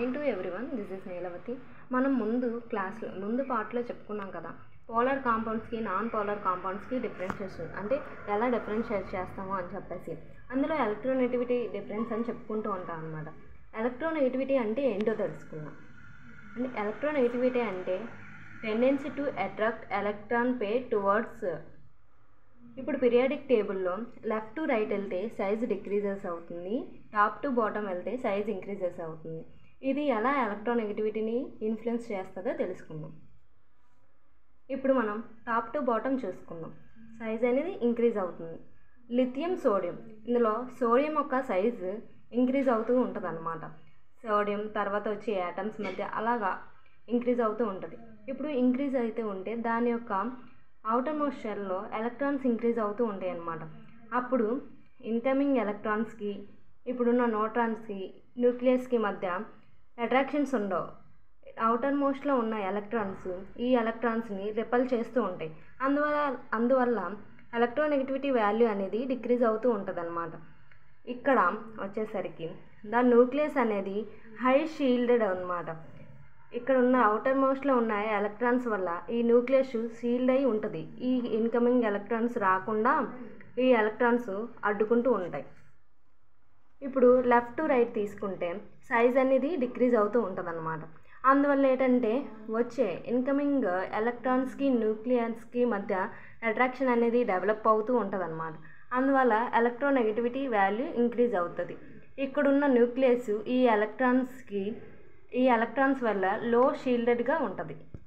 Hi to everyone, this is Neelavati. మనం ముందు పార్ట్లో చెప్పుకున్నాం కదా, పోలార్ కాంపౌండ్స్కి నాన్ పోలార్ కాంపౌండ్స్కి డిఫరెన్షియేషన్ అంటే ఎలా డిఫరెన్షియేట్ చేస్తామో అని చెప్పేసి అందులో ఎలక్ట్రోనెగటివిటీ డిఫరెన్స్ అని చెప్పుకుంటూ ఉంటాం అనమాట. ఎలక్ట్రోనెగటివిటీ అంటే ఏంటో తెలుసుకుందాం. అంటే ఎలక్ట్రోనెగటివిటీ అంటే tendency to attract electron pair towards. ఇప్పుడు పీరియాడిక్ టేబుల్లో లెఫ్ట్ టు రైట్ వెళ్తే సైజ్ డిక్రీజెస్ అవుతుంది, టాప్ టు బాటమ్ వెళ్తే సైజ్ ఇంక్రీజెస్ అవుతుంది. ఇది ఎలా ఎలక్ట్రోనెగటివిటీని ఇన్ఫ్లుయెన్స్ చేస్తుందో తెలుసుకుందాం. ఇప్పుడు మనం టాప్ టు బాటమ్ చూసుకుందాం. సైజ్ అనేది ఇంక్రీజ్ అవుతుంది. లిథియం సోడియం, ఇందులో సోడియం యొక్క సైజు ఇంక్రీజ్ అవుతూ ఉంటుంది అన్నమాట. సోడియం తర్వాత వచ్చే యాటమ్స్ మధ్య అలాగా ఇంక్రీజ్ అవుతూ ఉంటుంది. ఇప్పుడు ఇంక్రీజ్ అయితే ఉంటే దాని యొక్క అవుటర్ మోస్ట్ షెల్లో ఎలక్ట్రాన్స్ ఇంక్రీజ్ అవుతూ ఉంటాయి అన్నమాట. అప్పుడు ఇన్కమింగ్ ఎలక్ట్రాన్స్కి ఇప్పుడున్న న్యూట్రాన్స్కి న్యూక్లియస్కి మధ్య అట్రాక్షన్స్ ఉండవు. అవుటర్ మోస్ట్లో ఉన్న ఎలక్ట్రాన్స్ ఈ ఎలక్ట్రాన్స్ని రిపెల్ చేస్తూ ఉంటాయి. అందువల్ల ఎలక్ట్రోనెగటివిటీ వాల్యూ అనేది డిక్రీజ్ అవుతూ ఉంటుంది అన్నమాట. ఇక్కడ వచ్చేసరికి ద న్యూక్లియస్ అనేది హై షీల్డెడ్ అన్నమాట. ఇక్కడ ఉన్న అవుటర్ మోస్ట్లో ఉన్న ఎలక్ట్రాన్స్ వల్ల ఈ న్యూక్లియస్ షీల్డ్ అయి ఉంటుంది. ఈ ఇన్కమింగ్ ఎలక్ట్రాన్స్ రాకుండా ఈ ఎలక్ట్రాన్స్ అడ్డుకుంటూ ఉంటాయి. ఇప్పుడు లెఫ్ట్ టు రైట్ తీసుకుంటే సైజ్ అనేది డిక్రీజ్ అవుతూ ఉంటుంది అన్నమాట. అందువల్ల ఏంటంటే వచ్చే ఇన్కమింగ్ ఎలక్ట్రాన్స్కి న్యూక్లియస్కి మధ్య అట్రాక్షన్ అనేది డెవలప్ అవుతూ ఉంటుంది అన్నమాట. అందువల్ల ఎలక్ట్రోనెగటివిటీ వాల్యూ ఇంక్రీజ్ అవుతుంది. ఇక్కడున్న న్యూక్లియస్ ఈ ఎలక్ట్రాన్స్ వల్ల లో షీల్డెడ్గా ఉంటుంది.